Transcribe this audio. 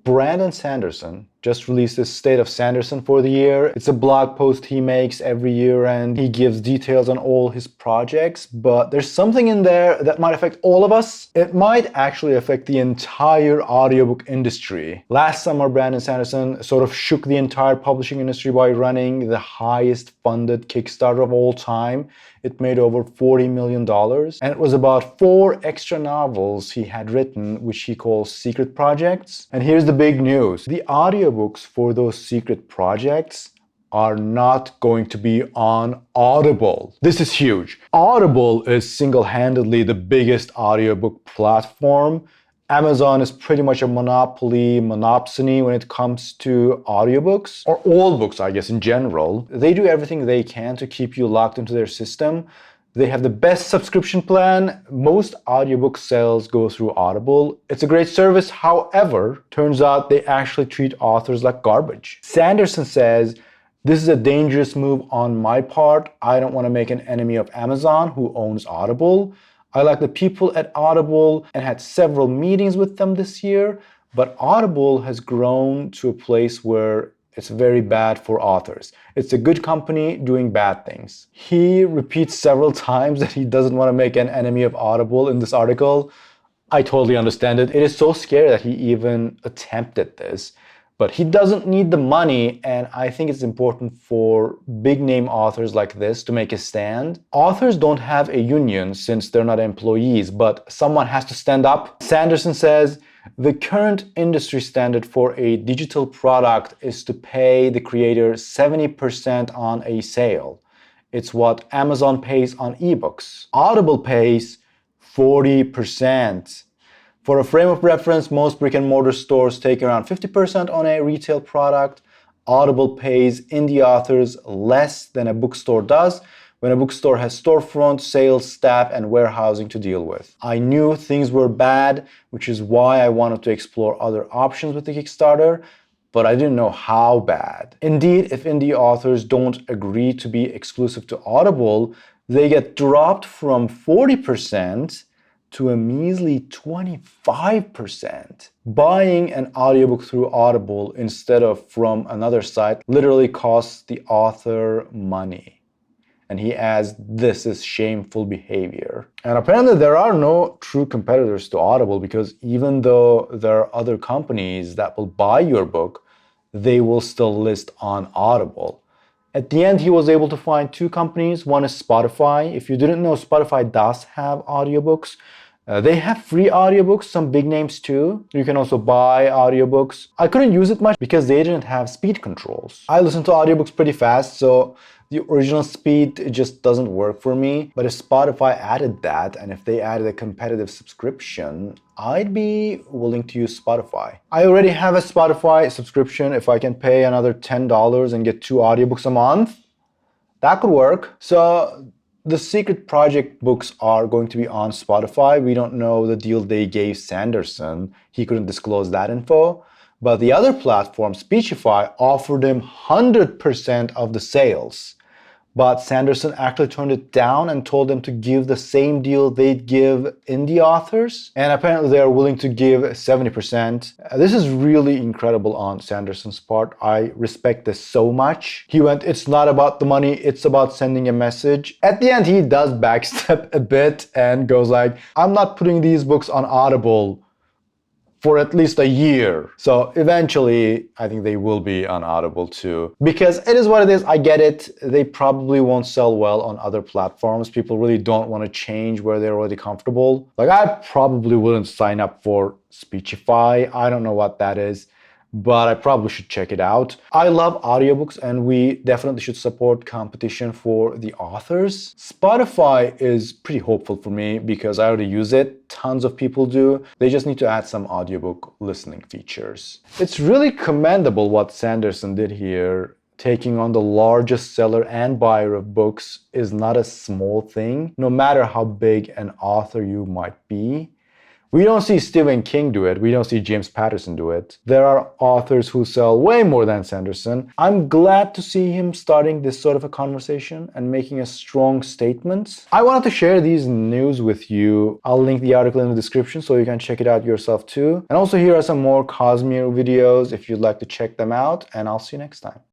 Brandon Sanderson just released his State of Sanderson for the year. It's a blog post he makes every year and he gives details on all his projects, but there's something in there that might affect all of us. It might actually affect the entire audiobook industry. Last summer, Brandon Sanderson sort of shook the entire publishing industry by running the highest funded Kickstarter of all time. It made over $40 million, and it was about 4 extra novels he had written, which he calls secret projects. And here's the big news. The audiobooks for those secret projects are not going to be on Audible. This is huge. Audible is single-handedly the biggest audiobook platform. Amazon is pretty much a monopsony when it comes to audiobooks, or all books, I guess, in general. They do everything they can to keep you locked into their system. They have the best subscription plan. Most audiobook sales go through Audible. It's a great service. However, turns out they actually treat authors like garbage. Sanderson says, "This is a dangerous move on my part. I don't want to make an enemy of Amazon, who owns Audible. I like the people at Audible and had several meetings with them this year, but Audible has grown to a place where it's very bad for authors. It's a good company doing bad things." He repeats several times that he doesn't want to make an enemy of Audible in this article. I totally understand it. It is so scary that he even attempted this. But he doesn't need the money, and I think it's important for big-name authors like this to make a stand. Authors don't have a union since they're not employees, but someone has to stand up. Sanderson says, "The current industry standard for a digital product is to pay the creator 70% on a sale. It's what Amazon pays on ebooks. Audible pays 40%. For a frame of reference, most brick-and-mortar stores take around 50% on a retail product. Audible pays indie authors less than a bookstore does when a bookstore has storefront, sales, staff, and warehousing to deal with. I knew things were bad, which is why I wanted to explore other options with the Kickstarter, but I didn't know how bad. Indeed, if indie authors don't agree to be exclusive to Audible, they get dropped from 40% to a measly 25%. Buying an audiobook through Audible instead of from another site literally costs the author money." And he adds, "This is shameful behavior." And apparently there are no true competitors to Audible, because even though there are other companies that will buy your book, they will still list on Audible. At the end, he was able to find 2 companies. One is Spotify. If you didn't know, Spotify does have audiobooks. They have free audiobooks, some big names too. You can also buy audiobooks. I couldn't use it much because they didn't have speed controls. I listen to audiobooks pretty fast, so the original speed just doesn't work for me. But if Spotify added that, and if they added a competitive subscription, I'd be willing to use Spotify. I already have a Spotify subscription. If I can pay another $10 and get 2 audiobooks a month, that could work. So the secret project books are going to be on Spotify. We don't know the deal they gave Sanderson. He couldn't disclose that info. But the other platform, Speechify, offered him 100% of the sales. But Sanderson actually turned it down and told them to give the same deal they'd give indie authors. And apparently they are willing to give 70%. This is really incredible on Sanderson's part. I respect this so much. He went, "It's not about the money, it's about sending a message." At the end, he does backstep a bit and goes like, "I'm not putting these books on Audible for at least a year." So eventually, I think they will be on Audible too. Because it is what it is, I get it. They probably won't sell well on other platforms. People really don't want to change where they're already comfortable. Like, I probably wouldn't sign up for Speechify. I don't know what that is, but I probably should check it out. I love audiobooks, and we definitely should support competition for the authors. Spotify is pretty hopeful for me because I already use it. Tons of people do. They just need to add some audiobook listening features. It's really commendable what Sanderson did here. Taking on the largest seller and buyer of books is not a small thing, no matter how big an author you might be. We don't see Stephen King do it. We don't see James Patterson do it. There are authors who sell way more than Sanderson. I'm glad to see him starting this sort of a conversation and making a strong statement. I wanted to share these news with you. I'll link the article in the description so you can check it out yourself too. And also here are some more Cosmere videos if you'd like to check them out, and I'll see you next time.